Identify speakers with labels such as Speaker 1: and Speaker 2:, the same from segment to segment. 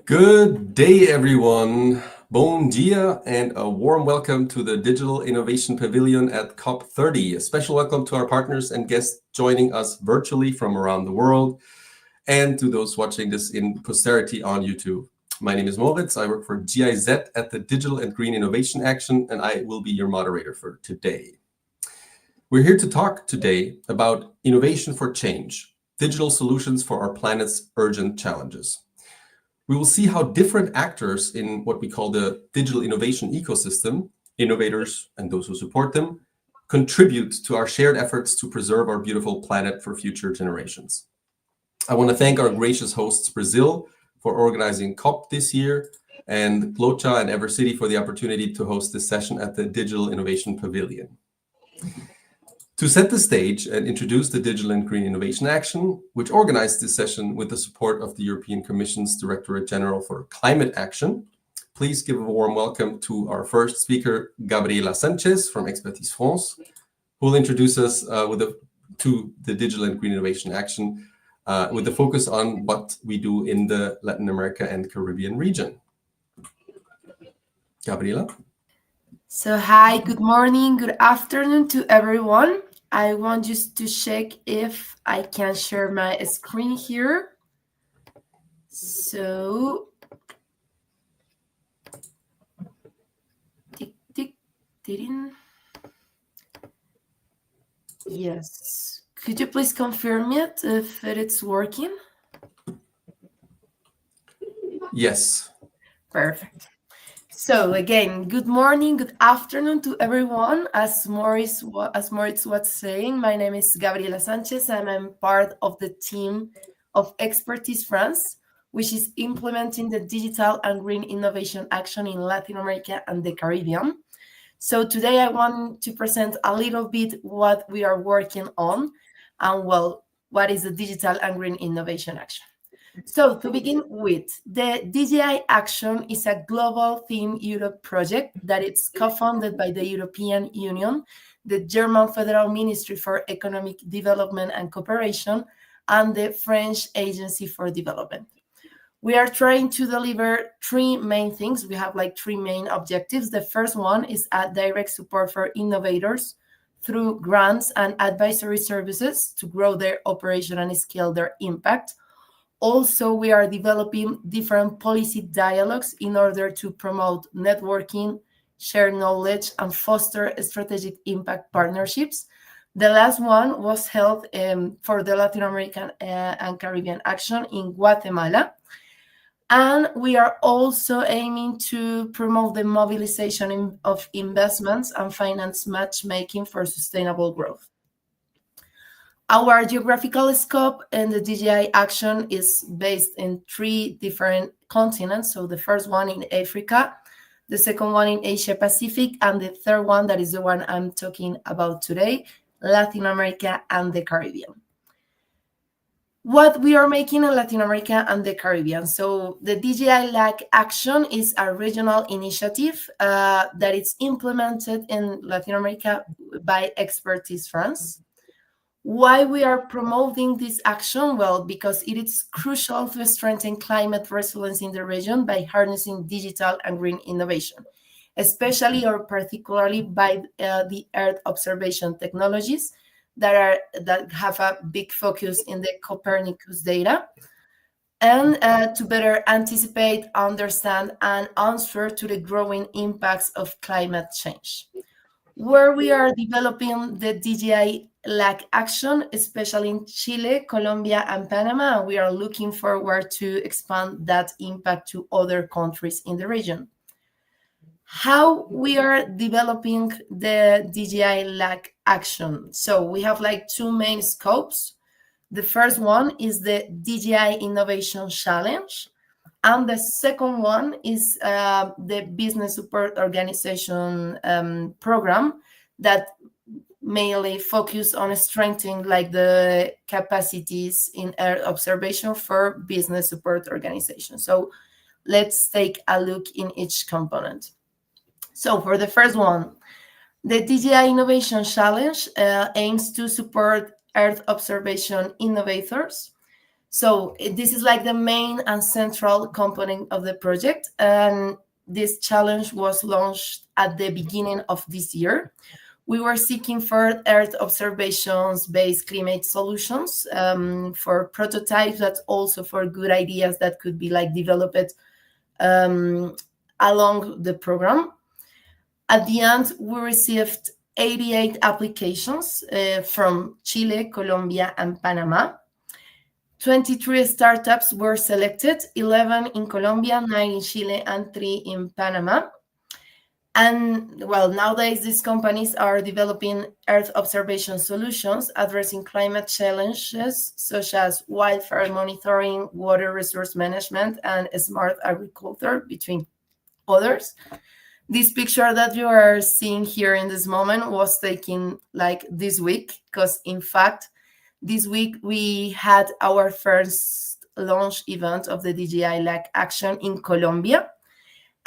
Speaker 1: Good day, everyone. Bon dia, and a warm welcome to the Digital Innovation Pavilion at COP30. A special welcome to our partners and guests joining us virtually from around the world, and to those watching this in posterity on YouTube. My name is Moritz. I work for GIZ at the Digital and Green Innovation Action, and I will be your moderator for today. We're here to talk today about innovation for change, digital solutions for our planet's urgent challenges. We will see how different actors in what we call the digital innovation ecosystem, innovators and those who support them, contribute to our shared efforts to preserve our beautiful planet for future generations. I want to thank our gracious hosts, Brazil, for organizing COP this year, and Plocha and EverCity for the opportunity to host this session at the Digital Innovation Pavilion. To set the stage and introduce the Digital and Green Innovation Action, which organized this session with the support of the European Commission's Directorate General for Climate Action, please give a warm welcome to our first speaker, Gabriela Sanchez from Expertise France, who will introduce us to the Digital and Green Innovation Action with the focus on what we do in the Latin America and Caribbean region. Gabriela?
Speaker 2: So hi, good morning, good afternoon to everyone. I want just to check if I can share my screen here. So, tick, tick, didn't. Yes. Could you please confirm it if it's working?
Speaker 1: Yes.
Speaker 2: Perfect. So again, good morning, good afternoon to everyone. As Moritz was saying, my name is Gabriela Sanchez, and I'm part of the team of Expertise France, which is implementing the Digital and Green Innovation Action in Latin America and the Caribbean. So today I want to present a little bit what we are working on and, well, what is the Digital and Green Innovation Action. So to begin with, the DGI Action is a global Theme Europe project that is co-funded by the European Union, the German Federal Ministry for Economic Development and Cooperation, and the French Agency for Development. We are trying to deliver three main things. We have three main objectives. The first one is a direct support for innovators through grants and advisory services to grow their operation and scale their impact. Also, we are developing different policy dialogues in order to promote networking, share knowledge, and foster strategic impact partnerships. The last one was held for the Latin American and Caribbean Action in Guatemala. And we are also aiming to promote the mobilization of investments and finance matchmaking for sustainable growth. Our geographical scope in the DGI Action is based in three different continents. So the first one in Africa, the second one in Asia Pacific, and the third one, that is the one I'm talking about today, Latin America and the Caribbean. What we are making in Latin America and the Caribbean. So the DGI LAC Action is a regional initiative that is implemented in Latin America by Expertise France. Why we are promoting this action? Well, because it is crucial to strengthen climate resilience in the region by harnessing digital and green innovation, especially or particularly by the Earth observation technologies that have a big focus in the Copernicus data, and to better anticipate, understand, and answer to the growing impacts of climate change. Where we are developing the DGI LAC Action, especially in Chile, Colombia, and Panama, we are looking forward to expand that impact to other countries in the region. How we are developing the DGI LAC Action? So we have two main scopes. The first one is the DGI Innovation Challenge, and the second one is the Business Support Organization program that mainly focus on strengthening the capacities in Earth observation for business support organizations. So let's take a look in each component. So for the first one, the DGI Innovation Challenge aims to support Earth observation innovators So this is like the main and central component of the project. And this challenge was launched at the beginning of this year. We were seeking for Earth observations-based climate solutions, for prototypes, but also for good ideas that could be like developed along the program. At the end, we received 88 applications from Chile, Colombia, and Panama. 23 startups were selected, 11 in Colombia, 9 in Chile, and 3 in Panama. And well, nowadays these companies are developing Earth observation solutions addressing climate challenges such as wildfire monitoring, water resource management, and smart agriculture, between others. This picture that you are seeing here in this moment was taken like this week, because in fact, this week we had our first launch event of the DJI LAC action in Colombia.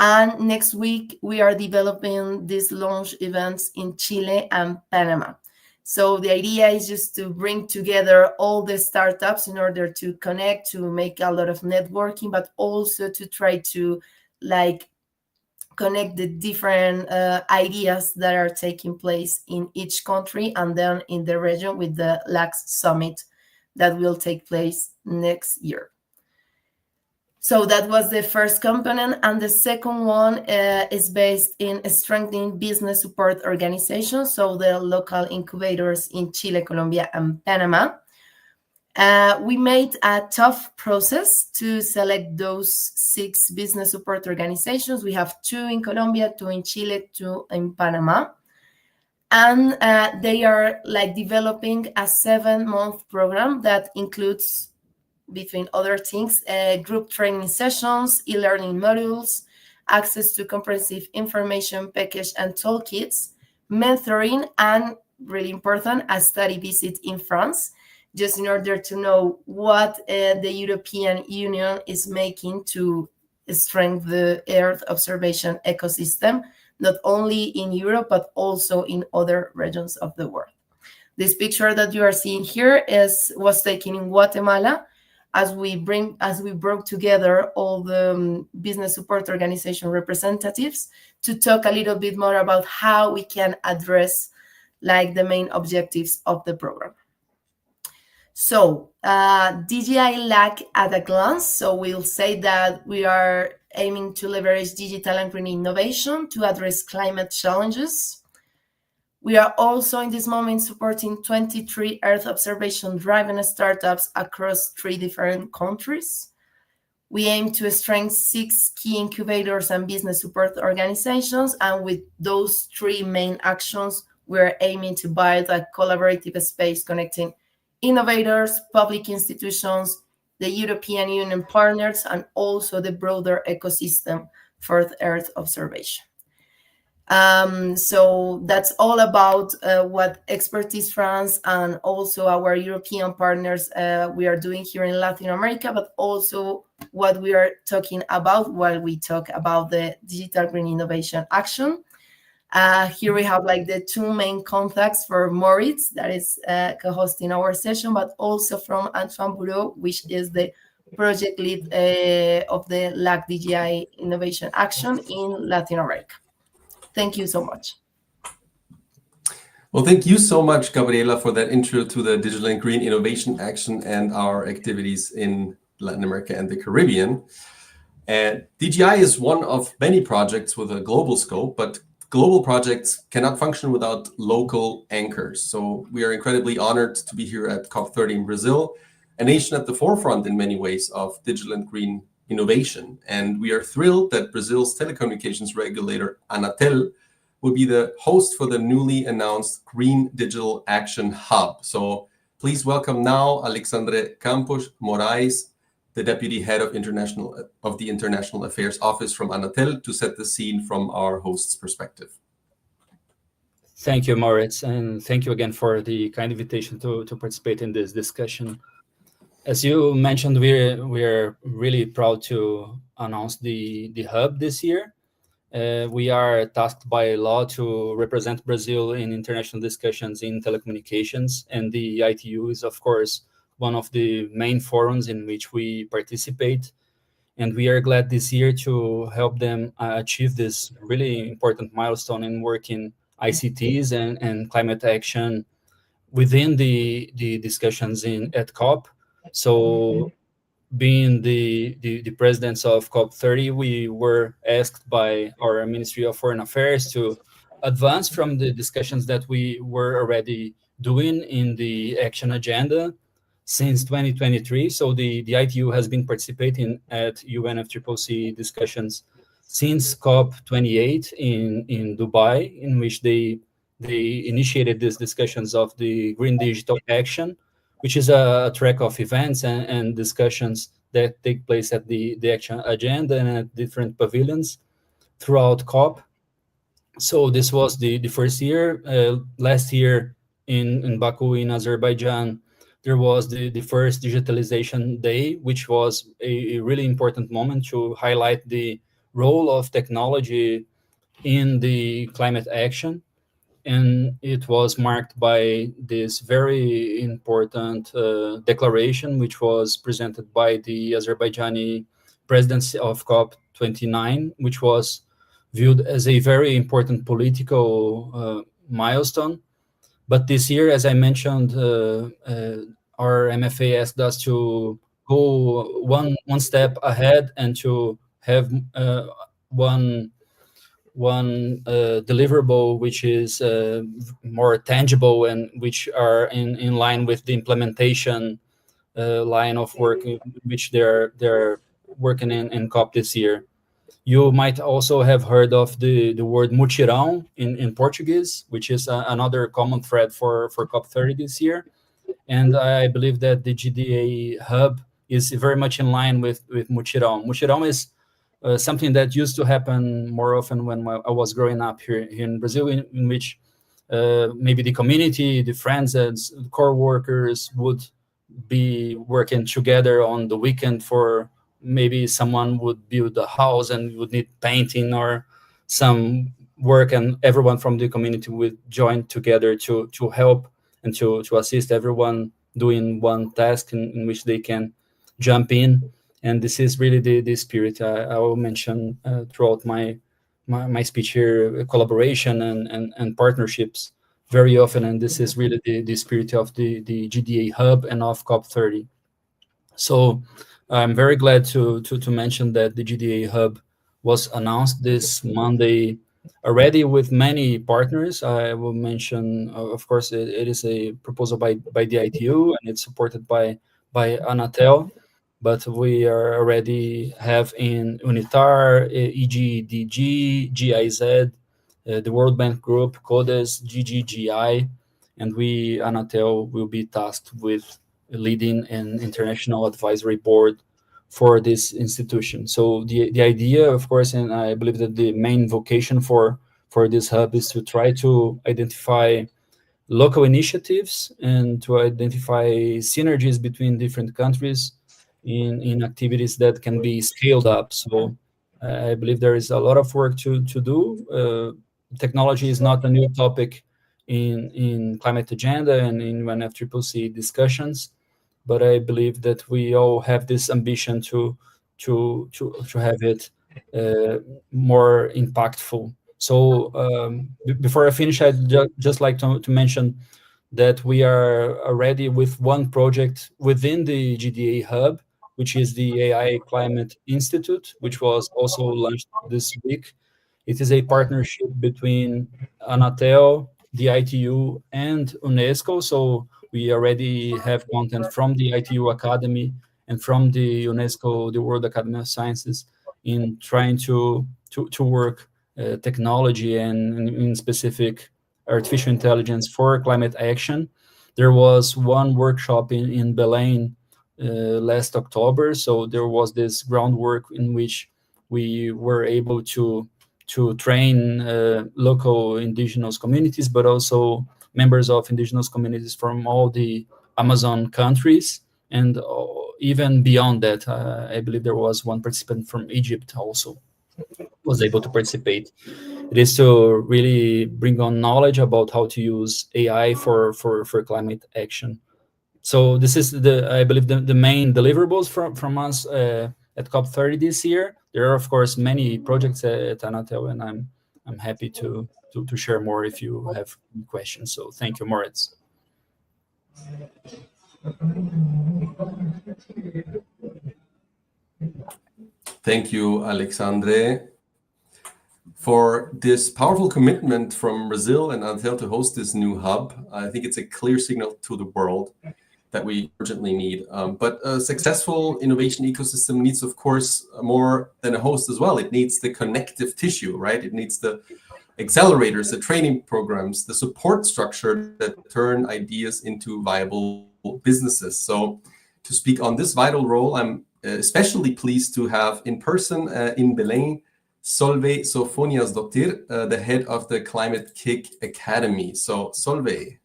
Speaker 2: And next week, we are developing these launch events in Chile and Panama. So the idea is just to bring together all the startups in order to connect, to make a lot of networking, but also to try to like connect the different ideas that are taking place in each country and then in the region with the LAX summit that will take place next year. So that was the first component. And the second one is based in strengthening business support organizations, so the local incubators in Chile, Colombia, and Panama. We made a tough process to select those 6 business support organizations. We have 2 in Colombia, 2 in Chile, 2 in Panama. And they are like developing a 7-month program that includes, between other things, group training sessions, e-learning modules, access to comprehensive information package and toolkits, mentoring, and really important, a study visit in France, just in order to know what the European Union is making to strengthen the Earth observation ecosystem, not only in Europe, but also in other regions of the world. This picture that you are seeing here was taken in Guatemala, as we brought together all the business support organization representatives to talk a little bit more about how we can address like the main objectives of the program. So DJI LAC at a glance. So we'll say that we are aiming to leverage digital and green innovation to address climate challenges. We are also in this moment supporting 23 Earth observation-driven startups across 3 different countries. We aim to strengthen 6 key incubators and business support organizations, and with those 3 main actions, we're aiming to build a collaborative space connecting innovators, public institutions, the European Union partners, and also the broader ecosystem for Earth observation. So that's all about what Expertise France and also our European partners we are doing here in Latin America, but also what we are talking about while we talk about the Digital Green Innovation Action. Here we have like the 2 main contacts for Moritz, that is co-hosting our session, but also from Antoine Bourreau, which is the project lead of the LAC DGI Innovation Action in Latin America. Thank you so much.
Speaker 1: Well, thank you so much, Gabriela, for that intro to the Digital and Green Innovation Action and our activities in Latin America and the Caribbean. DGI is one of many projects with a global scope, but global projects cannot function without local anchors. So we are incredibly honored to be here at COP30 in Brazil, a nation at the forefront in many ways of digital and green innovation. And we are thrilled that Brazil's telecommunications regulator, Anatel, will be the host for the newly announced Green Digital Action Hub. So please welcome now Alexandre Campos Moraes, the Deputy Head of the International Affairs Office from Anatel, to set the scene from our host's perspective.
Speaker 3: Thank you, Moritz, and thank you again for the kind invitation to participate in this discussion. As you mentioned, we're really proud to announce the hub this year. We are tasked by law to represent Brazil in international discussions in telecommunications, and the ITU is, of course, one of the main forums in which we participate. And we are glad this year to help them achieve this really important milestone in working ICTs and climate action within the discussions at COP. So being the presidents of COP30, we were asked by our Ministry of Foreign Affairs to advance from the discussions that we were already doing in the action agenda since 2023. So the ITU has been participating at UNFCCC discussions since COP28 in Dubai, in which they initiated these discussions of the Green Digital Action, which is a track of events and discussions that take place at the action agenda and at different pavilions throughout COP. So this was the first year. Last year in Baku, in Azerbaijan, there was the first digitalization day, which was a really important moment to highlight the role of technology in the climate action. And it was marked by this very important declaration, which was presented by the Azerbaijani presidency of COP29, which was viewed as a very important political milestone. But this year, as I mentioned, our MFA asked us to go one step ahead and to have one deliverable which is more tangible and which are in line with the implementation line of work which they're working in COP this year. You might also have heard of the word mutirão in Portuguese, which is another common thread for COP30 this year. And I believe that the GDA hub is very much in line with mutirão. Mutirão is something that used to happen more often when I was growing up here in Brazil, in which maybe the community, the friends and core workers would be working together on the weekend for maybe someone would build a house and would need painting or some work, and everyone from the community would join together to help and to assist everyone doing one task in which they can jump in. And this is really the spirit I will mention throughout my speech here: collaboration and partnerships very often. And this is really the spirit of the GDA hub and of COP30. So I'm very glad to mention that the GDA hub was announced this Monday already with many partners. I will mention, of course, it is a proposal by the ITU and it's supported by Anatel. But we are already have in UNITAR, EGDG, GIZ, the World Bank Group, CODES, GGGI, and we, Anatel, will be tasked with leading an international advisory board for this institution. So the idea, of course, and I believe that the main vocation for this hub is to try to identify local initiatives and to identify synergies between different countries in activities that can be scaled up. So I believe there is a lot of work to do. Technology is not a new topic in climate agenda and in UNFCCC discussions, but I believe that we all have this ambition to have it more impactful. So before I finish, I'd just like to mention that we are already with one project within the GDA hub, which is the AI Climate Institute, which was also launched this week. It is a partnership between Anatel, the ITU, and UNESCO. So we already have content from the ITU Academy and from the UNESCO, the World Academy of Sciences, in trying to work technology and in specific artificial intelligence for climate action. There was one workshop in Belém last October. So there was this groundwork in which we were able to train local indigenous communities, but also members of indigenous communities from all the Amazon countries. And even beyond that, I believe there was one participant from Egypt also was able to participate. It is to really bring on knowledge about how to use AI for climate action. So this is I believe the main deliverables from us at COP30 this year. There are of course many projects at Anatel, and I'm happy to share more if you have questions. So thank you, Moritz.
Speaker 1: Thank you, Alexandre, for this powerful commitment from Brazil and Anatel to host this new hub. I think it's a clear signal to the world that we urgently need. But a successful innovation ecosystem needs, of course, more than a host as well. It needs the connective tissue, right? It needs the accelerators, the training programs, the support structure that turn ideas into viable businesses. So to speak on this vital role, I'm especially pleased to have in person in Belém, Solveig Sofoniasdottir, the head of the Climate Kick Academy. So Solveig.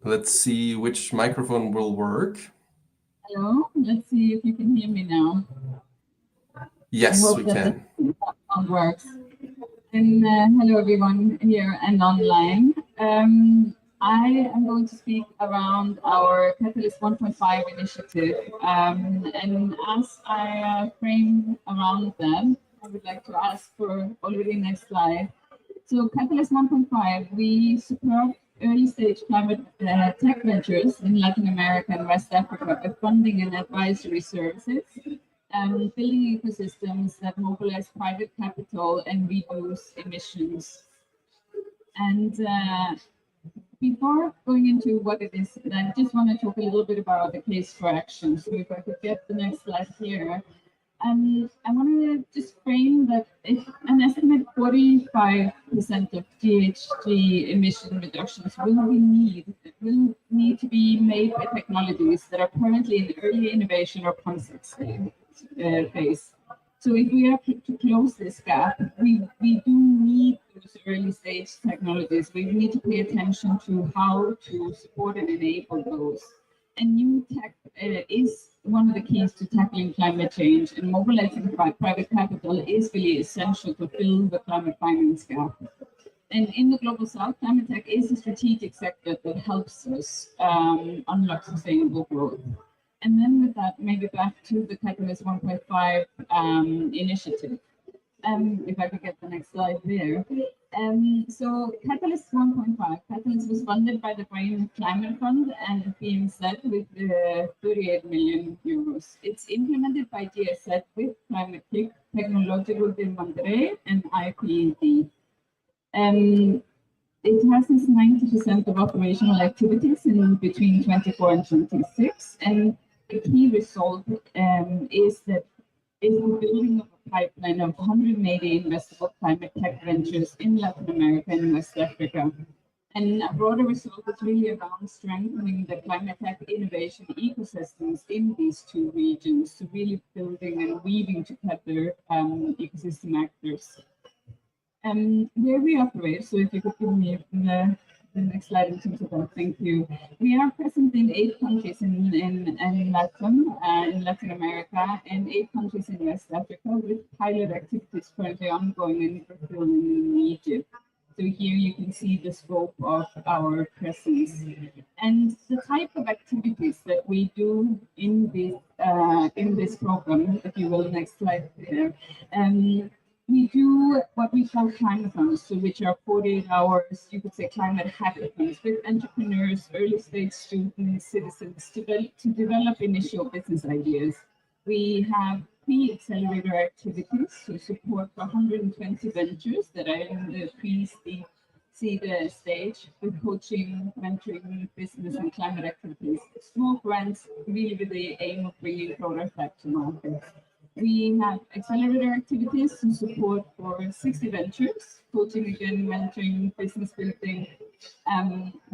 Speaker 1: Let's see which microphone will work.
Speaker 4: Hello, let's see if you can hear me now.
Speaker 1: Yes, we can.
Speaker 4: It works. And hello everyone here and online. I am going to speak around our Catalyst 1.5 initiative. And as I frame around that, I would like to ask for already next slide. So Catalyst 1.5, we support early stage climate tech ventures in Latin America and West Africa with funding and advisory services, building ecosystems that mobilize private capital and reduce emissions. And before going into what it is, I just want to talk a little bit about the case for action. So if I could get the next slide here. I want to just frame that if an estimated 45% of GHG emission reductions will need to be made by technologies that are currently in early innovation or concept phase. So if we are to close this gap, we do need those early stage technologies. We need to pay attention to how to support and enable those. And new tech is one of the keys to tackling climate change, and mobilizing private capital is really essential to fill the climate finance gap. And in the Global South, climate tech is a strategic sector that helps us unlock sustainable growth. And then with that, maybe back to the Catalyst 1.5 initiative. If I could get the next slide there. So Catalyst 1.5, Catalyst was funded by the Brain Climate Fund and BMZ with 38 million euros. It's implemented by GSZ with Climate Kick, Technological de Mandre, and IPED. It has 90% of operational activities in between 24 and 26, and the key result is that is the building of a pipeline of 180 investable climate tech ventures in Latin America and West Africa. And a broader result is really around strengthening the climate tech innovation ecosystems in these two regions, so really building and weaving together ecosystem actors. Where we operate, so if you could give me the next slide in terms of that, thank you. We are present in 8 countries in Latin America, and 8 countries in West Africa, with pilot activities currently ongoing in Brazil and in Egypt. So here you can see the scope of our presence and the type of activities that we do in this program. If you will, next slide there. We do what we call climathons, so which are 48 hours, you could say climate hackathons with entrepreneurs, early stage students, citizens to develop initial business ideas. We have pre-accelerator activities to support 120 ventures that are in the pre-seed stage with coaching, mentoring, business and climate activities. Small grants really with the aim of bringing prototype to market. We have accelerator activities to support for 60 ventures, coaching again, mentoring, business building,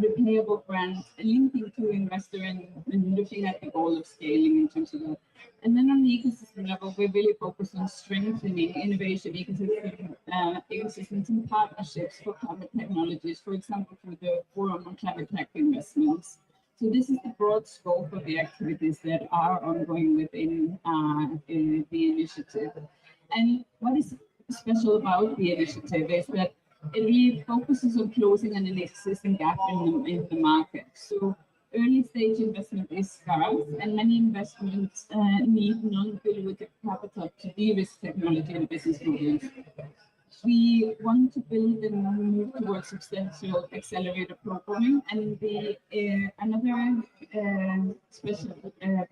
Speaker 4: repayable grants, linking to investor and looking at the goal of scaling in terms of that. And then on the ecosystem level, we're really focused on strengthening innovation ecosystems and partnerships for climate technologies, for example, through the Forum on Climate Tech Investments. So this is the broad scope of the activities that are ongoing within the initiative. And what is special about the initiative is that it really focuses on closing an existing gap in the market. So early stage investment is scarce, and many investments need non-dilutive capital to de-risk technology and business models. We want to build and move towards substantial accelerator programming, and the another special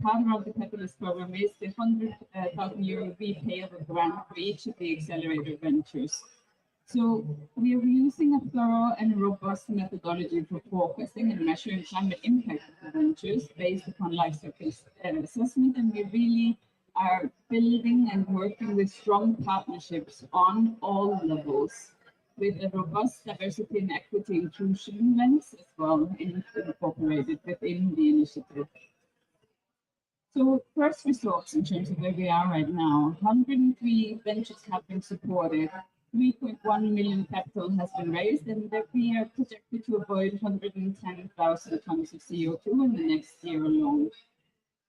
Speaker 4: part of the Catalyst program is the 100,000 euro repayable grant for each of the accelerator ventures. So we are using a thorough and robust methodology for forecasting and measuring climate impact of the ventures based upon life cycle assessment, and we really are building and working with strong partnerships on all levels, with a robust diversity and equity inclusion lens as well incorporated within the initiative. So first results in terms of where we are right now, 103 ventures have been supported, 3.1 million capital has been raised, and that we are projected to avoid 110,000 tons of CO2 in the next year alone.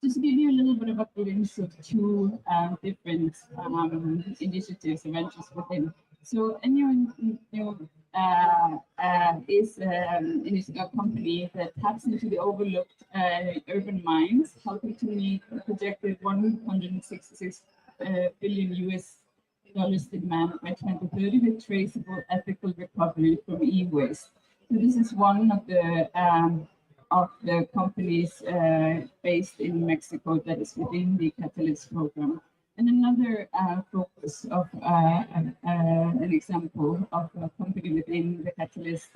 Speaker 4: Just to give you a little bit of a glimpse of two different initiatives and ventures within. So Enabel is a company that taps into the overlooked urban mines, helping to meet a projected 166 billion US dollars demand by 2030 with traceable ethical recovery from e-waste. So this is one of the companies based in Mexico that is within the Catalyst program. And another focus of an example of a company within the Catalyst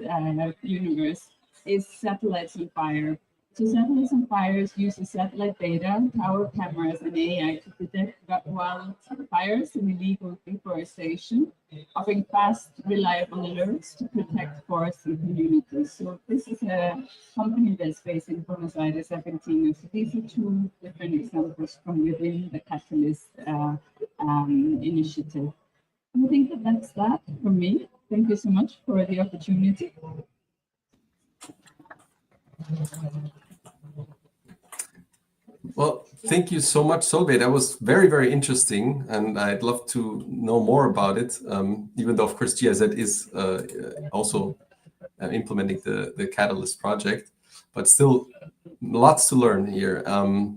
Speaker 4: universe is Satellites on Fire. So Satellites on Fire uses satellite data, tower cameras, and AI to detect wildfires and illegal deforestation, offering fast, reliable alerts to protect forests and communities. So this is a company that's based in Buenos Aires, Argentina. So these are two different examples from within the Catalyst initiative. And I think that that's that from me. Thank you so much for the opportunity.
Speaker 1: Well, thank you so much, Solveig. That was very, very interesting, and I'd love to know more about it, even though, of course, GIZ is also implementing the Catalyst project, but still lots to learn here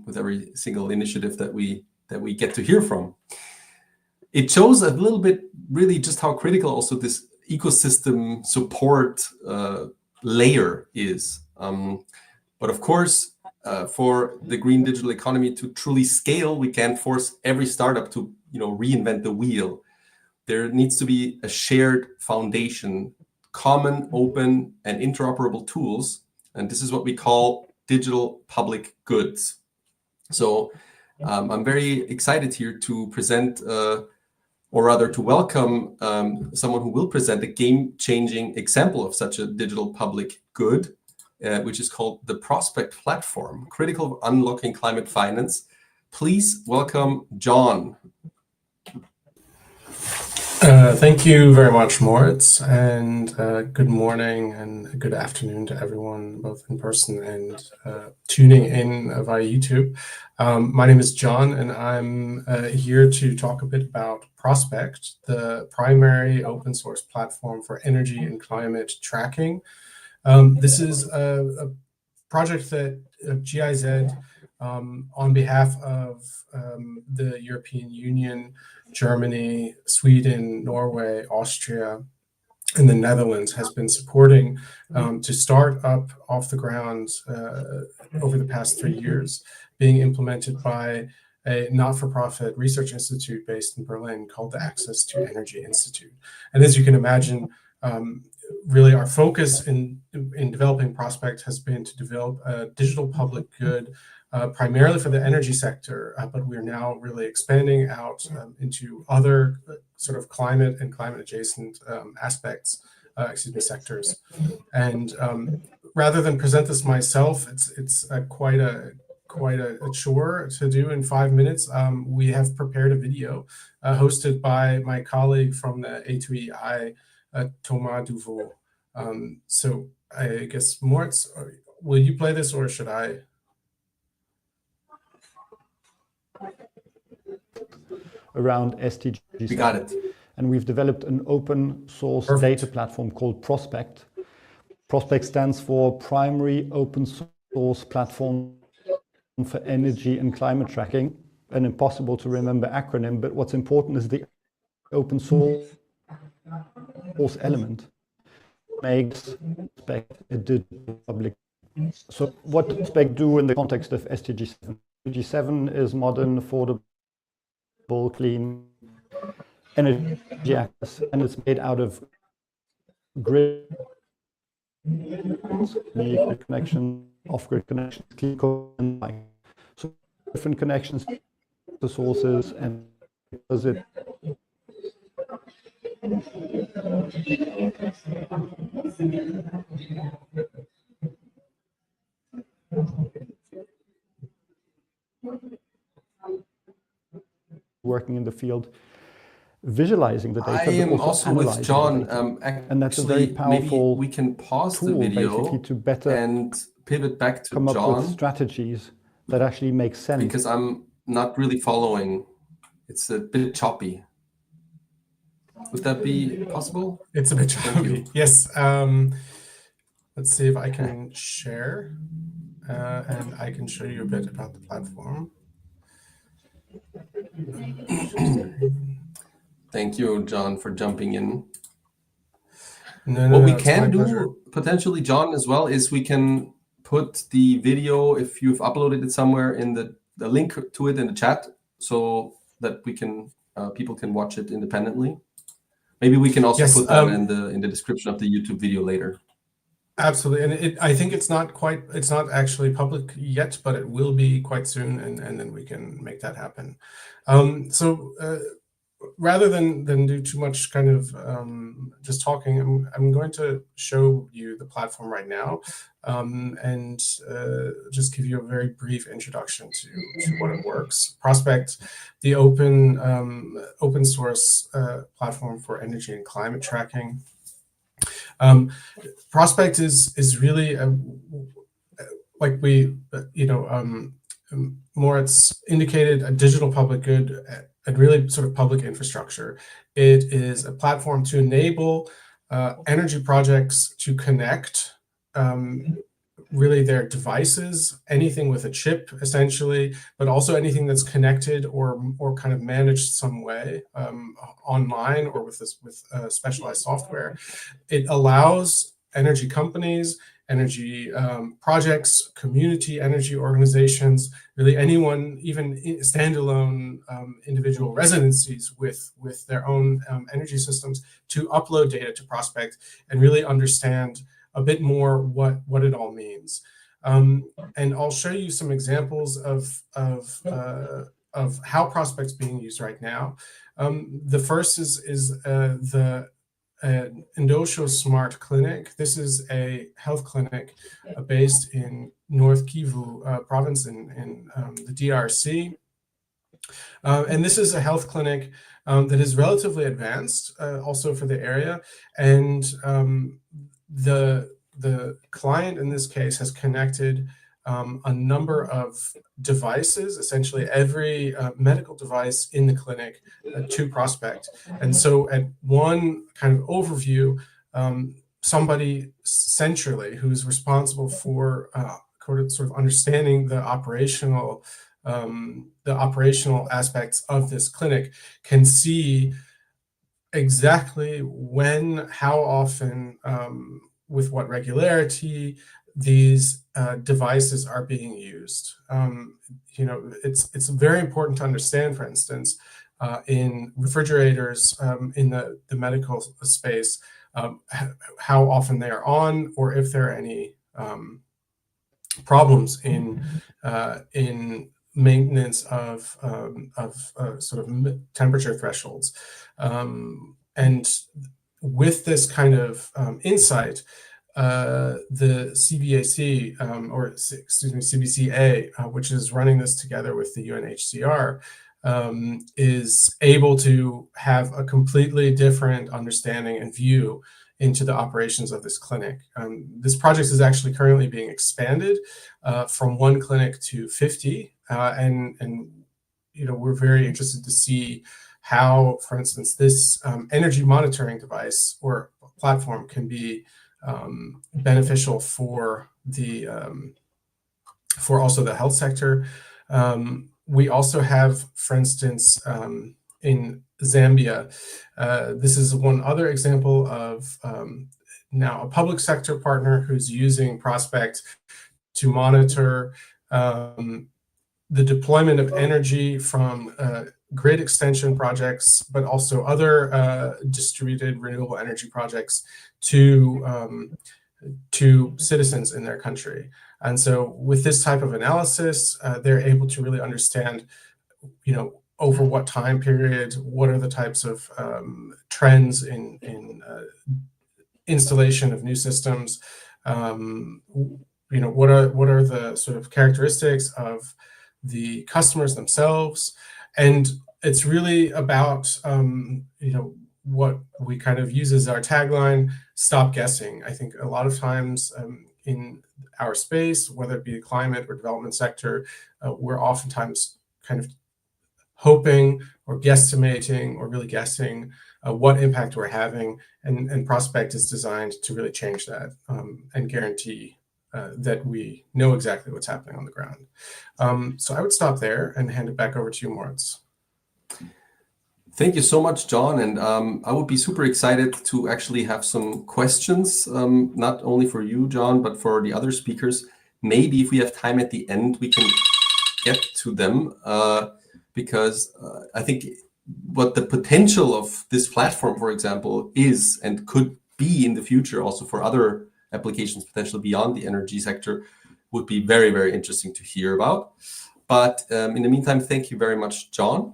Speaker 1: with every single initiative that we get to hear from. It shows a little bit really just how critical also this ecosystem support layer is. But of course, for the green digital economy to truly scale, we can't force every startup to reinvent the wheel. There needs to be a shared foundation, common, open, and interoperable tools, and this is what we call digital public goods. So I'm very excited here to present, or rather to welcome someone who will present a game-changing example of such a digital public good, which is called the Prospect Platform, Critical Unlocking Climate Finance. Please welcome John.
Speaker 5: Thank you very much, Moritz, and good morning and good afternoon to everyone, both in person and tuning in via YouTube. My name is John, and I'm here to talk a bit about Prospect, the primary open source platform for energy and climate tracking. This is a project that GIZ, on behalf of the European Union, Germany, Sweden, Norway, Austria, and the Netherlands, has been supporting to start up off the ground over the past 3 years, being implemented by a not-for-profit research institute based in Berlin called the Access to Energy Institute. And as you can imagine, really our focus in developing Prospect has been to develop a digital public good primarily for the energy sector, but we're now really expanding out into other sort of climate and climate adjacent sectors. And rather than present this myself, it's quite a chore to do in 5 minutes. We have prepared a video hosted by my colleague from the A2EI, Thomas Duvaux. So I guess, Moritz, will you play this or should I?
Speaker 6: Around SDG.
Speaker 1: We got it.
Speaker 6: And we've developed an open source data platform called Prospect. Prospect stands for Primary Open Source Platform for Energy and Climate Tracking, an impossible to remember acronym, but what's important is the open source element makes Prospect a digital public. So what does Prospect do in the context of SDG 7? SDG 7 is modern, affordable, clean energy access, and it's made out of grid connection, off-grid connections, clean code, so different connections to sources, and does it working in the field, visualizing the data.
Speaker 1: I am also with John.
Speaker 6: And that's a very powerful
Speaker 1: maybe we can pause
Speaker 6: tool,
Speaker 1: the video
Speaker 6: basically, to better
Speaker 1: and pivot back to
Speaker 6: come
Speaker 1: John,
Speaker 6: up with strategies that actually make sense.
Speaker 1: because I'm not really following. It's a bit choppy. Would that be possible?
Speaker 5: It's a bit choppy. Yes. Let's see if I can share, and I can show you a bit about the platform.
Speaker 1: Thank you, John, for jumping in.
Speaker 5: No,
Speaker 1: What we
Speaker 5: it's
Speaker 1: can
Speaker 5: my
Speaker 1: do,
Speaker 5: pleasure.
Speaker 1: potentially, John, as well, is we can put the video, if you've uploaded it somewhere, in the link to it in the chat, so that we can people can watch it independently. Maybe we can also
Speaker 5: Yes,
Speaker 1: put that in the description of the YouTube video later.
Speaker 5: Absolutely, and I think it's not actually public yet, but it will be quite soon, and then we can make that happen. So rather than do too much kind of just talking, I'm going to show you the platform right now, and just give you a very brief introduction to what it works. Prospect, the open source platform for energy and climate tracking. Prospect is really like we Moritz indicated, a digital public good and really sort of public infrastructure. It is a platform to enable energy projects to connect really their devices, anything with a chip essentially, but also anything that's connected or kind of managed some way online or with specialized software. It allows energy companies, energy projects, community energy organizations, really anyone, even standalone individual residencies with their own energy systems, to upload data to Prospect and really understand a bit more what it all means. And I'll show you some examples of how Prospect's being used right now. The first is the Endosho Smart Clinic. This is a health clinic based in North Kivu province in the DRC. And this is a health clinic that is relatively advanced also for the area. And the client in this case has connected a number of devices, essentially every medical device in the clinic, to Prospect. And so at one kind of overview, somebody centrally who's responsible for sort of understanding the operational aspects of this clinic can see exactly when, how often, with what regularity these devices are being used. It's very important to understand, for instance, in refrigerators in the medical space, how often they are on, or if there are any problems in maintenance of sort of temperature thresholds. And with this kind of insight, the CBAC, CBCA, which is running this together with the UNHCR, is able to have a completely different understanding and view into the operations of this clinic. This project is actually currently being expanded from 1 clinic to 50, and we're very interested to see how, for instance, this energy monitoring device or platform can be beneficial for the for also the health sector. We also have, for instance, in Zambia, this is one other example of now a public sector partner who's using Prospect to monitor the deployment of energy from grid extension projects, but also other distributed renewable energy projects to citizens in their country. And so with this type of analysis, they're able to really understand, over what time period, what are the types of trends in installation of new systems, what are the sort of characteristics of the customers themselves. And it's really about, what we kind of use as our tagline, stop guessing. I think a lot of times in our space, whether it be the climate or development sector, we're oftentimes kind of hoping or guesstimating or really guessing what impact we're having, and Prospect is designed to really change that and guarantee that we know exactly what's happening on the ground. So I would stop there and hand it back over to you, Moritz.
Speaker 1: Thank you so much, John. And I would be super excited to actually have some questions, not only for you, John, but for the other speakers. Maybe if we have time at the end, we can get to them, because I think what the potential of this platform, for example, is and could be in the future also for other applications potentially beyond the energy sector would be very, very interesting to hear about. But in the meantime, thank you very much, John,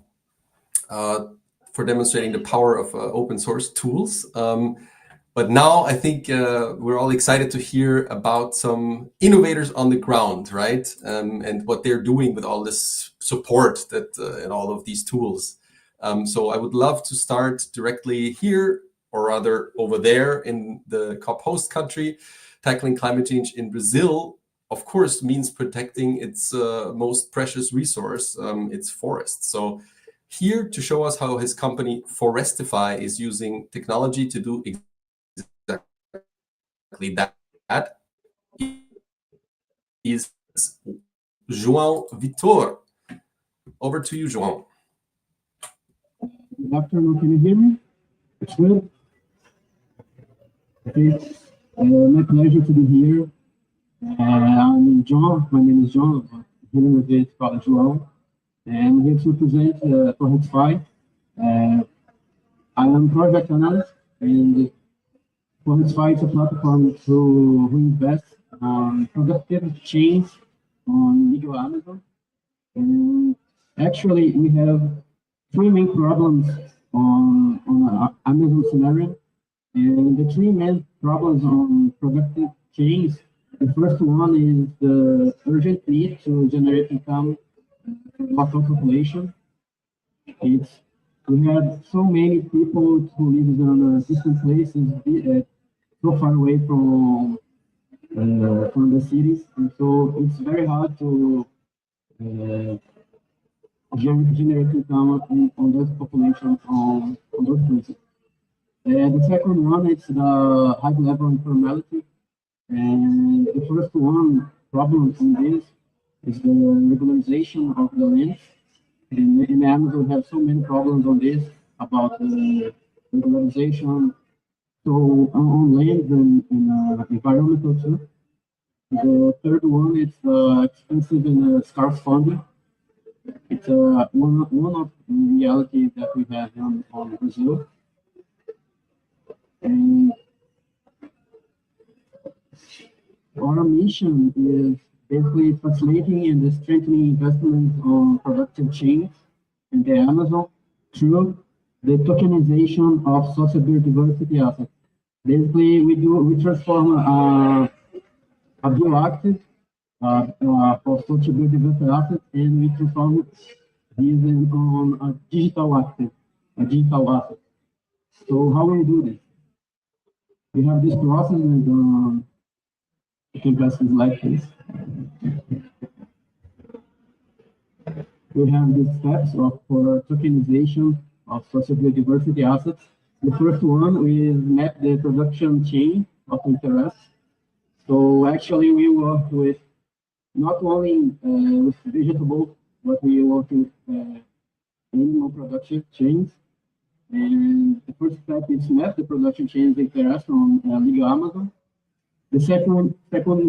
Speaker 1: for demonstrating the power of open source tools. But now I think we're all excited to hear about some innovators on the ground, right? And what they're doing with all this support that and all of these tools. So I would love to start directly here, or rather over there in the COP host country. Tackling climate change in Brazil, of course, means protecting its most precious resource, its forests. So here to show us how his company Forestify is using technology to do exactly that is João Vitor. Over to you, João.
Speaker 7: Good afternoon, can you hear me? It's good? Okay, my pleasure to be here. I'm John, my name is John, here with it called João, and I'm here to present Forestify. I am project analyst, and Forestify is a platform to invest on productive change on Middle Amazon. And actually, we have 3 main problems on Amazon scenario, and the 3 main problems on productive change. The first one is the urgent need to generate income for local population. We have so many people who live in distant places, so far away from the cities, and so it's very hard to generate income on those populations on those places. The second one is the high level informality, and the first one problem in this is the regularization of the land. And in Amazon, we have so many problems on this about the regularization, so on land and environmental too. The third one is expensive and scarce funding. It's one of the reality that we have on Brazil. And our mission is basically facilitating and strengthening investment on productive chains in the Amazon through the tokenization of social biodiversity assets. Basically, we transform a bioactive for social biodiversity assets, and we transform these on a digital asset. So how we do this? We have this process with investors like this. We have these steps for tokenization of social biodiversity assets. The first one is map the production chain of interest. So actually we work with not only with vegetable, but we work with animal production chains. And the first step is map the production chains interest on legal Amazon. The second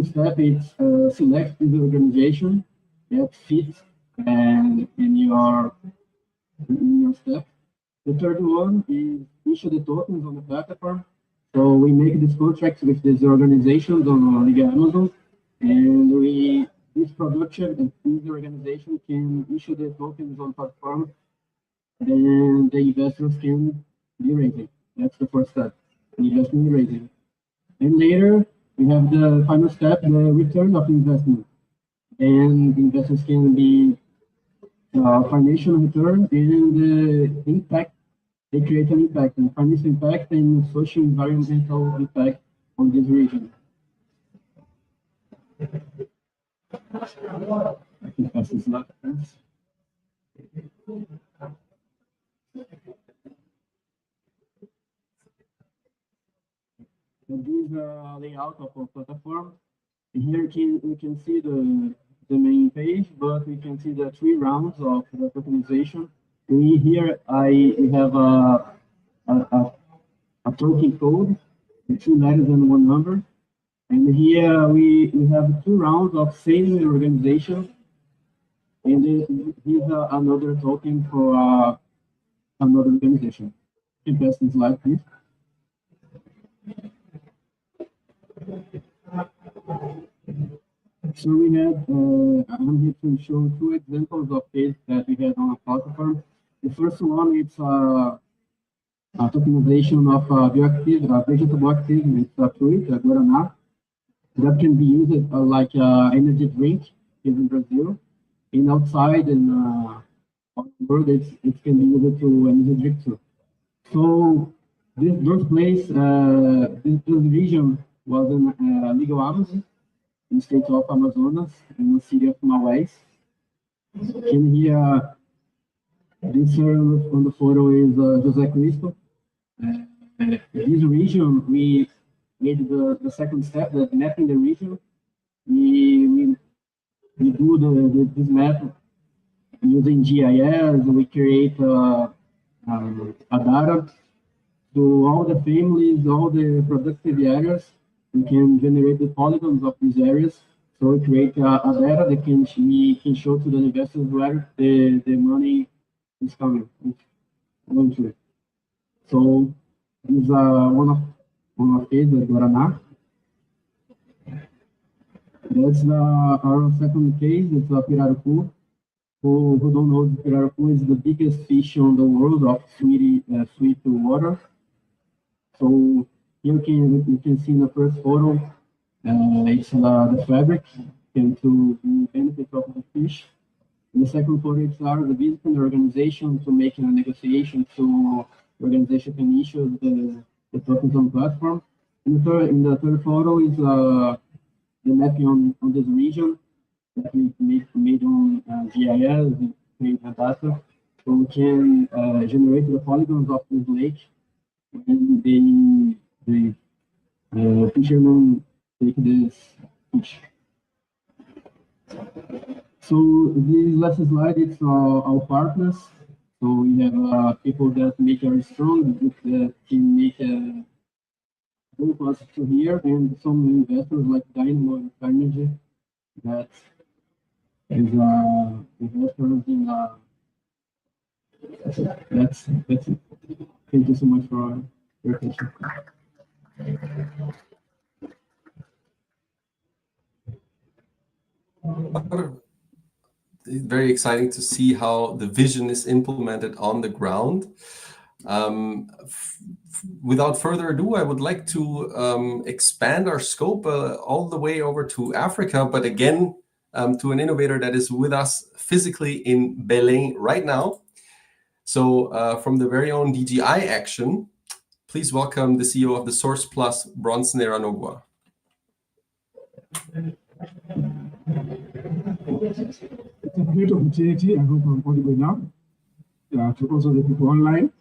Speaker 7: step is select this organization that fits in your step. The third one is issue the tokens on the platform. So we make these contracts with these organizations on Liga Amazon, and this production and this organization can issue the tokens on platform, then the investors can be raising. That's the first step, investment raising. And later we have the final step, the return of investment, and investors can be financial return and the impact. They create an impact, and financial impact and social environmental impact on this region. I can pass this slide. This is a layout of our platform. Here we can see the main page, but we can see the 3 rounds of the tokenization. Here we have a token code, 2 letters and 1 number. And here we have 2 rounds of same organization. And here's another token for another organization. You can pass this slide, please. So we had, I'm here to show 2 examples of this that we had on our platform. The first one is a tokenization of bioactive, vegetable active with fruit, guaraná, that can be used like energy drink here in Brazil. And outside in the world, it can be used to energy drink too. So those place, this region was in legal Amazon, in the state of Amazonas, in the city of Maués. And here, this on the photo is José Cristo. This region, we made the second step, the mapping the region. We do this map using GIS. We create a data to all the families, all the productive areas. We can generate the polygons of these areas. So we create a data that we can show to the investors where the money is coming. So this is one of these, the guaraná. That's our second case. It's a pirarucu. Who don't know, the pirarucu is the biggest fish on the world of sweet water. So here you can see in the first photo, it's the fabric and to benefit of the fish. In the second photo, it's the visiting organization to make a negotiation so the organization can issue the tokens on the platform. In the third photo is the mapping on this region that we made on GIS and create data. So we can generate the polygons of this lake, and the fishermen take this fish. So this last slide, it's our partners. So we have people that make us strong, that can make help us to here, and some investors like Dynamo and Carnegie that is investors in that's it. Thank you so much for your attention.
Speaker 1: Very exciting to see how the vision is implemented on the ground. Without further ado, I would like to expand our scope all the way over to Africa, but again, to an innovator that is with us physically in Belém right now. So from the very own DGI Action, please welcome the CEO of the Source Plus, Bronson Eranogwa.
Speaker 7: It's a great opportunity. I hope I'm audible now. To also the people online.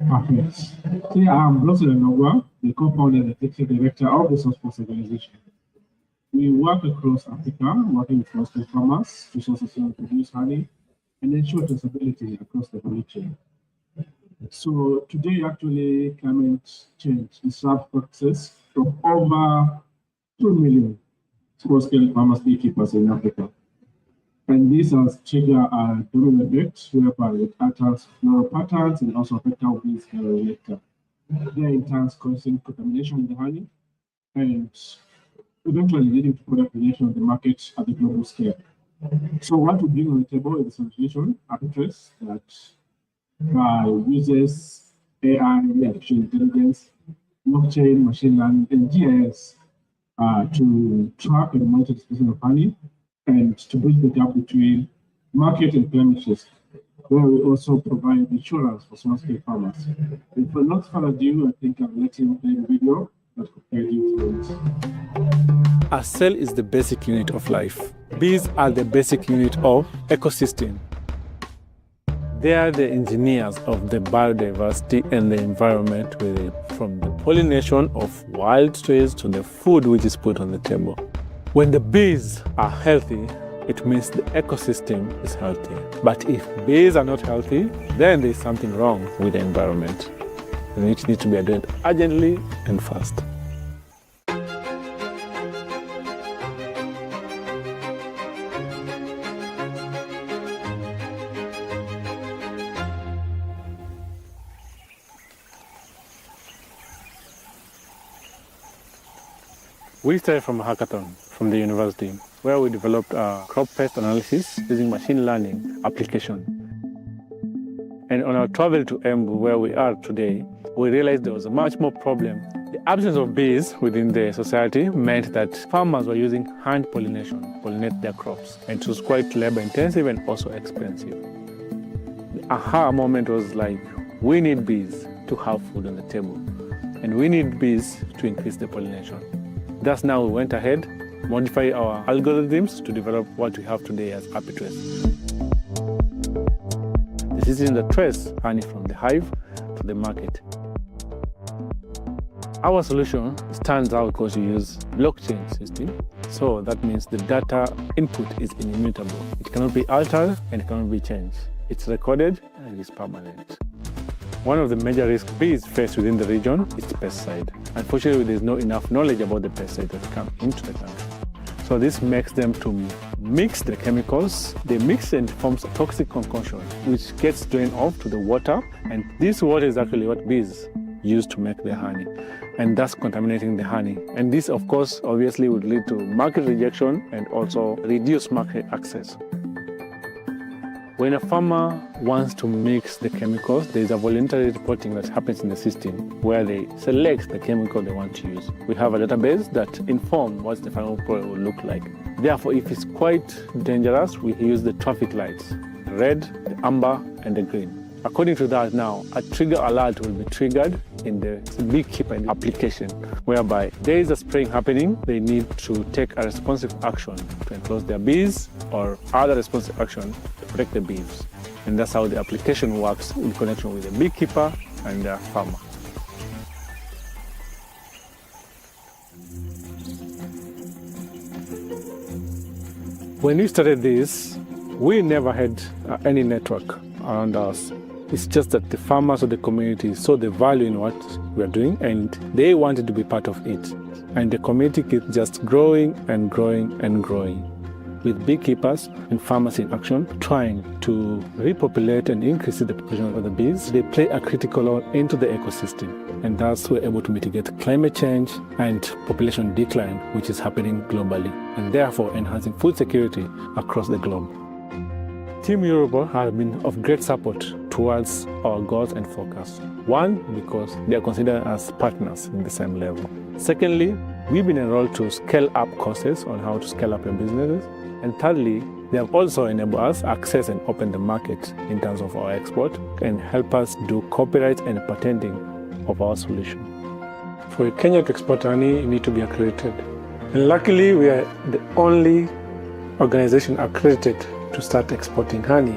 Speaker 7: Perfect. So yeah, I'm Bronson Eranogwa, the co-founder and executive director of the Source Plus organization. We work across Africa, working with small-scale farmers to source and produce honey and ensure traceability across the value chain. So today, actually, climate change disrupts practices from over 2 million small-scale farmers, beekeepers in Africa. And this has triggered a domino effect whereby it alters floral patterns and also affects how bees can nectar. There in turn causing contamination in the honey and eventually leading to product creation on the market at the global scale. So what we bring on the table is a solution, arbitrage, that uses AI, artificial intelligence, blockchain, machine learning, and GIS to track and monitor the species of honey and to bridge the gap between market and climate change, where we also provide insurance for small-scale farmers. And for not further ado, I think I'll let him play the video that will guide you through it.
Speaker 8: A cell is the basic unit of life. Bees are the basic unit of ecosystem. They are the engineers of the biodiversity and the environment, from the pollination of wild trees to the food which is put on the table. When the bees are healthy, it means the ecosystem is healthy. But if bees are not healthy, then there is something wrong with the environment, and which needs to be addressed urgently and fast. We started from a hackathon from the university, where we developed a crop pest analysis using machine learning application. And on our travel to Embu, where we are today, we realized there was a much more problem. The absence of bees within the society meant that farmers were using hand pollination to pollinate their crops. And it was quite labor intensive and also expensive. The aha moment was like, we need bees to have food on the table. And we need bees to increase the pollination. Thus now we went ahead, modified our algorithms to develop what we have today as Apitrace. This is in the trace honey from the hive to the market. Our solution stands out because we use blockchain system. So that means the data input is immutable. It cannot be altered and it cannot be changed. It's recorded and it's permanent. One of the major risks bees face within the region is pesticide. Unfortunately, there's not enough knowledge about the pesticides that come into the country. So this makes them to mix the chemicals. They mix and forms a toxic concoction, which gets drained off to the water. And this water is actually what bees use to make their honey, and thus contaminating the honey. And this, of course, obviously would lead to market rejection and also reduce market access. When a farmer wants to mix the chemicals, there is a voluntary reporting that happens in the system where they select the chemical they want to use. We have a database that informs what the final product will look like. Therefore, if it's quite dangerous, we use the traffic lights, red, the amber, and the green. According to that now, a trigger alert will be triggered in the beekeeper application, whereby there is a spraying happening, they need to take a responsive action to enclose their bees or other responsive action to protect the bees. And that's how the application works in connection with the beekeeper and the farmer. When we started this, we never had any network around us. It's just that the farmers of the community saw the value in what we are doing and they wanted to be part of it. And the community keeps just growing and growing and growing, with beekeepers and farmers in action trying to repopulate and increase the population of the bees. They play a critical role into the ecosystem, and thus we're able to mitigate climate change and population decline, which is happening globally, and therefore enhancing food security across the globe. Team Europa has been of great support towards our goals and focus. One, because they are considered as partners in the same level. Secondly, we've been enrolled to scale up courses on how to scale up your businesses. And thirdly, They have also enabled us access and open the market in terms of our export and help us do copyright and patenting of our solution. For Kenya to export honey, you need to be accredited. And luckily, we are the only organization accredited to start exporting honey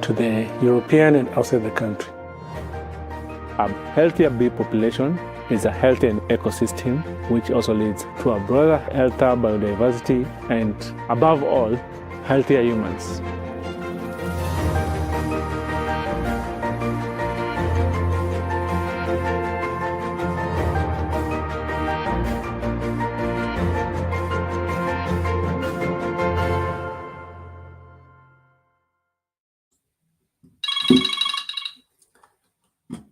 Speaker 8: to the European and outside the country. A healthier bee population is a healthy ecosystem, which also leads to a broader, healthier biodiversity, and above all, healthier humans.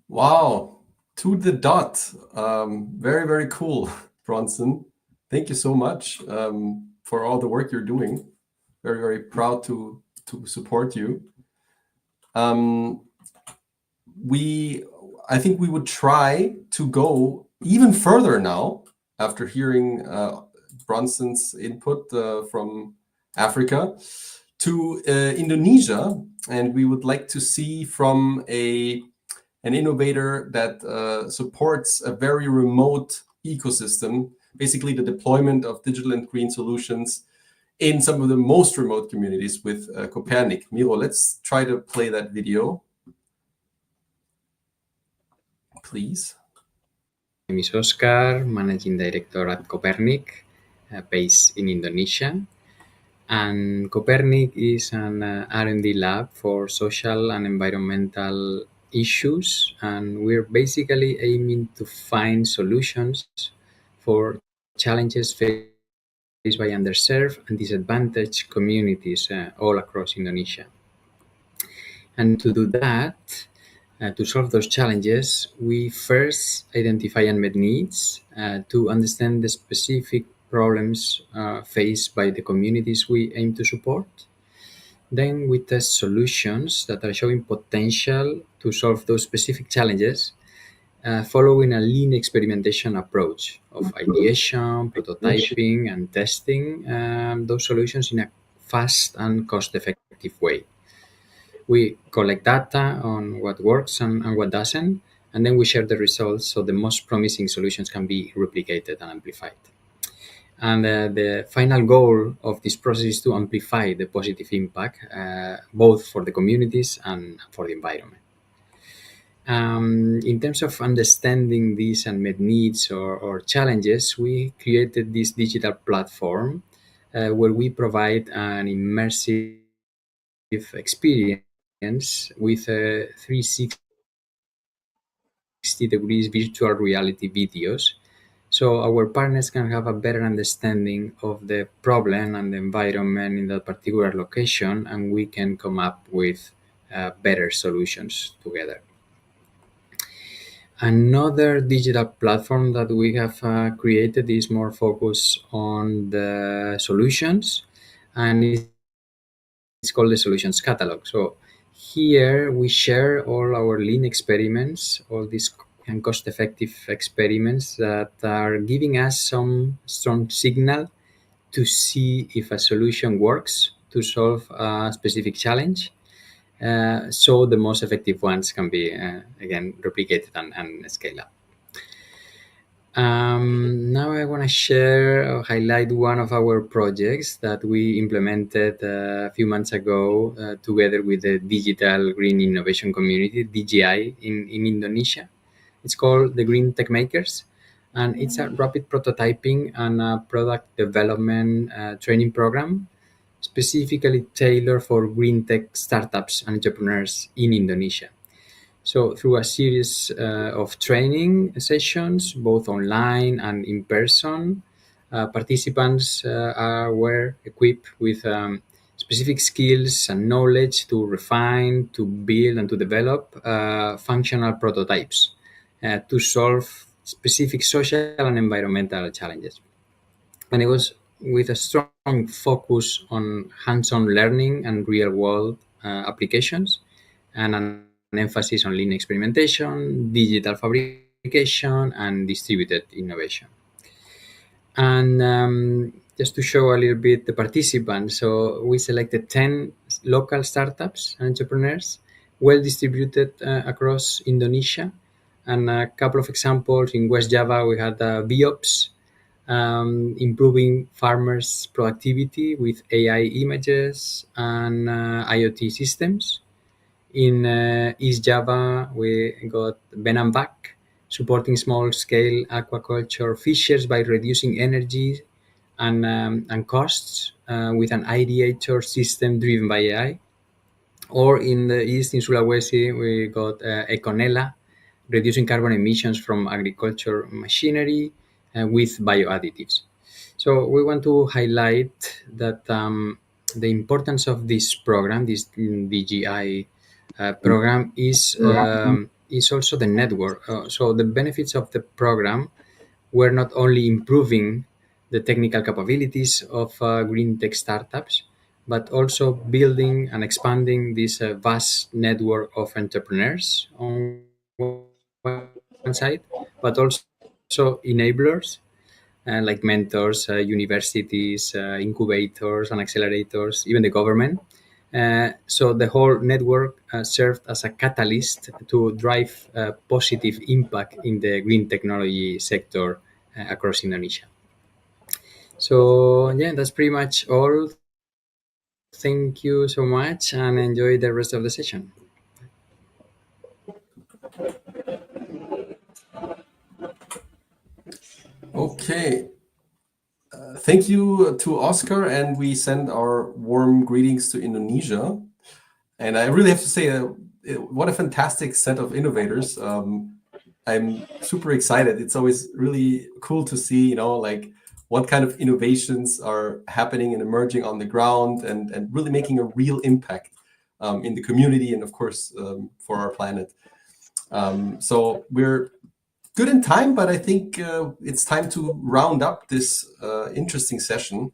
Speaker 1: Wow, to the dot. Very, very cool, Bronson. Thank you so much for all the work you're doing. Very, very proud to support you. I think we would try to go even further now after hearing Bronson's input from Africa to Indonesia, and we would like to see from an innovator that supports a very remote ecosystem, basically the deployment of digital and green solutions in some of the most remote communities with Copernic. Miro, let's try to play that video, please.
Speaker 9: My name is Oscar, Managing Director at Copernic, based in Indonesia. And Copernic is an R&D lab for social and environmental issues, and we're basically aiming to find solutions for challenges faced by underserved and disadvantaged communities all across Indonesia. And to do that, to solve those challenges, we first identify unmet needs to understand the specific problems faced by the communities we aim to support. Then we test solutions that are showing potential to solve those specific challenges, following a lean experimentation approach of ideation, prototyping, and testing those solutions in a fast and cost-effective way. We collect data on what works and what doesn't, and then we share the results so the most promising solutions can be replicated and amplified. And the final goal of this process is to amplify the positive impact, both for the communities and for the environment. In terms of understanding these unmet needs or challenges, we created this digital platform where we provide an immersive experience with 360 degrees virtual reality videos, so our partners can have a better understanding of the problem and the environment in that particular location, and we can come up with better solutions together. Another digital platform that we have created is more focused on the solutions, and it's called the Solutions Catalog. So here we share all our lean experiments, all these and cost-effective experiments that are giving us some strong signal to see if a solution works to solve a specific challenge. So the most effective ones can be, again, replicated and scale up. Now I want to share or highlight one of our projects that we implemented a few months ago together with the Digital Green Innovation Community, DGI, in Indonesia. It's called the Green Tech Makers, and it's a rapid prototyping and a product development training program specifically tailored for green tech startups and entrepreneurs in Indonesia. So through a series of training sessions, both online and in person, participants were equipped with specific skills and knowledge to refine, to build, and to develop functional prototypes to solve specific social and environmental challenges. And it was with a strong focus on hands-on learning and real-world applications, and an emphasis on lean experimentation, digital fabrication, and distributed innovation. And just to show a little bit the participants. So we selected 10 local startups and entrepreneurs, well distributed across Indonesia. And a couple of examples in West Java, we had Biops, improving farmers' productivity with AI images and IoT systems. In East Java, we got Benambak, supporting small-scale aquaculture fishers by reducing energy and costs with an ideator system driven by AI. Or in the east, in Sulawesi, we got Econela, reducing carbon emissions from agriculture machinery with bioadditives. So we want to highlight that the importance of this program, this DGI program, is also the network. So the benefits of the program were not only improving the technical capabilities of green tech startups, but also building and expanding this vast network of entrepreneurs on one side, but also enablers like mentors, universities, incubators, and accelerators, even the government. So the whole network served as a catalyst to drive positive impact in the green technology sector across Indonesia. So yeah, that's pretty much all. Thank you so much and enjoy the rest of the session.
Speaker 1: Okay. Thank you to Oscar, and we send our warm greetings to Indonesia. And I really have to say, what a fantastic set of innovators. I'm super excited. It's always really cool to see, like what kind of innovations are happening and emerging on the ground and really making a real impact in the community and, of course, for our planet. So we're good in time, but I think it's time to round up this interesting session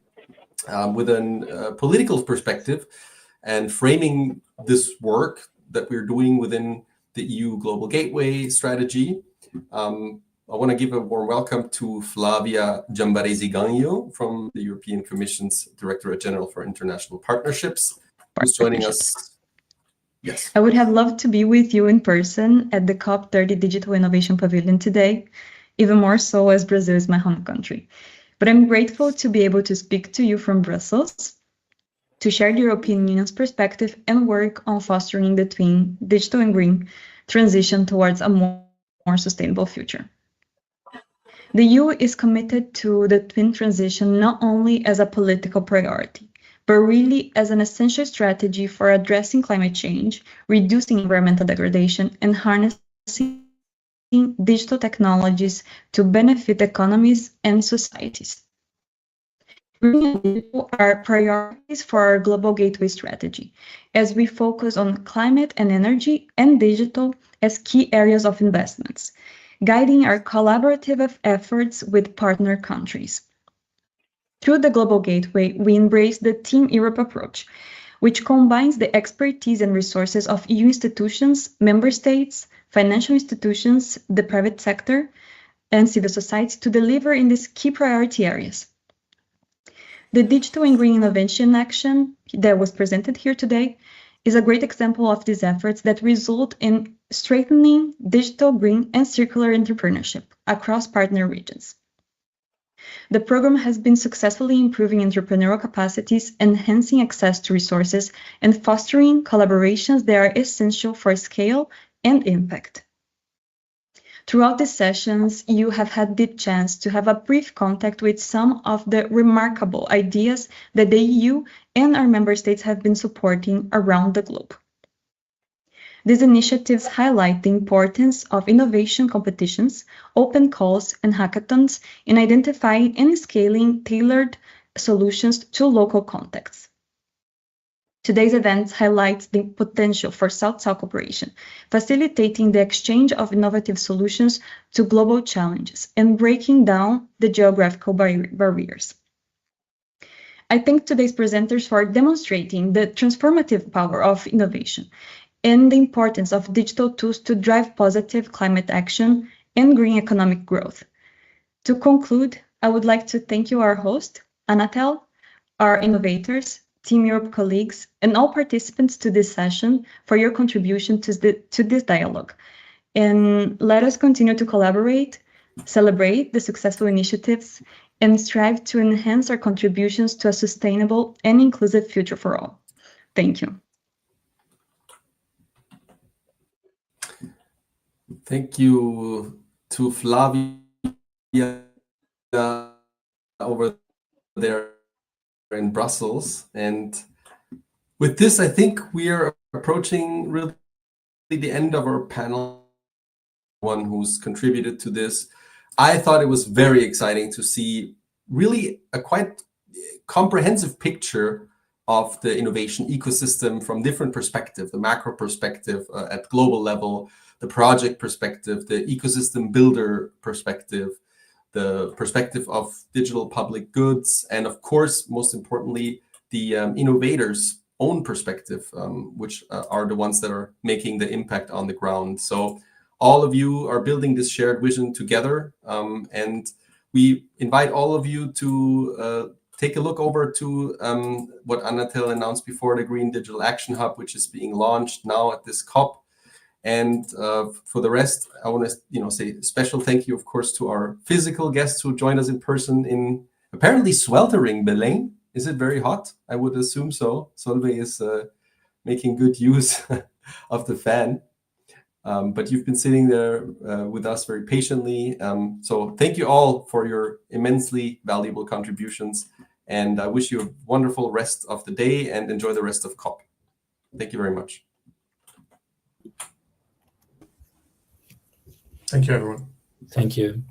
Speaker 1: with a political perspective and framing this work that we're doing within the EU Global Gateway strategy. I want to give a warm welcome to Flavia Jambaresi-Gagno from the European Commission's Directorate General for International Partnerships, who's joining us. Yes.
Speaker 10: I would have loved to be with you in person at the COP30 Digital Innovation Pavilion today, even more so as Brazil is my home country. But I'm grateful to be able to speak to you from Brussels, to share the European Union's perspective and work on fostering the twin digital and green transition towards a more sustainable future. The EU is committed to the twin transition not only as a political priority, but really as an essential strategy for addressing climate change, reducing environmental degradation, and harnessing digital technologies to benefit economies and societies. Green and digital are priorities for our Global Gateway strategy, as we focus on climate and energy and digital as key areas of investments, guiding our collaborative efforts with partner countries. Through the Global Gateway, we embrace the Team Europe approach, which combines the expertise and resources of EU institutions, member states, financial institutions, the private sector, and civil society to deliver in these key priority areas. The Digital and Green Innovation Action that was presented here today is a great example of these efforts that result in strengthening digital, green, and circular entrepreneurship across partner regions. The program has been successfully improving entrepreneurial capacities, enhancing access to resources, and fostering collaborations that are essential for scale and impact. Throughout these sessions, you have had the chance to have a brief contact with some of the remarkable ideas that the EU and our member states have been supporting around the globe. These initiatives highlight the importance of innovation competitions, open calls, and hackathons in identifying and scaling tailored solutions to local contexts. Today's event highlights the potential for South-South cooperation, facilitating the exchange of innovative solutions to global challenges and breaking down the geographical barriers. I thank today's presenters for demonstrating the transformative power of innovation and the importance of digital tools to drive positive climate action and green economic growth. To conclude, I would like to thank you, our host, Anatel, our innovators, Team Europe colleagues, and all participants to this session for your contribution to this dialogue. And let us continue to collaborate, celebrate the successful initiatives, and strive to enhance our contributions to a sustainable and inclusive future for all. Thank you.
Speaker 1: Thank you to Flavia over there in Brussels. And with this, I think we are approaching really the end of our panel. One who's contributed to this. I thought it was very exciting to see really a quite comprehensive picture of the innovation ecosystem from different perspectives, the macro perspective at global level, the project perspective, the ecosystem builder perspective, the perspective of digital public goods, and of course, most importantly, the innovators' own perspective, which are the ones that are making the impact on the ground. So all of you are building this shared vision together, and we invite all of you to take a look over to what Anatel announced before, the Green Digital Action Hub, which is being launched now at this COP. And for the rest, I want to say a special thank you, of course, to our physical guests who joined us in person in apparently sweltering Belém. Is it very hot? I would assume so. Solveig is making good use of the fan. But you've been sitting there with us very patiently. So thank you all for your immensely valuable contributions. And I wish you a wonderful rest of the day and enjoy the rest of COP. Thank you very much.
Speaker 5: Thank you, everyone.
Speaker 3: Thank you.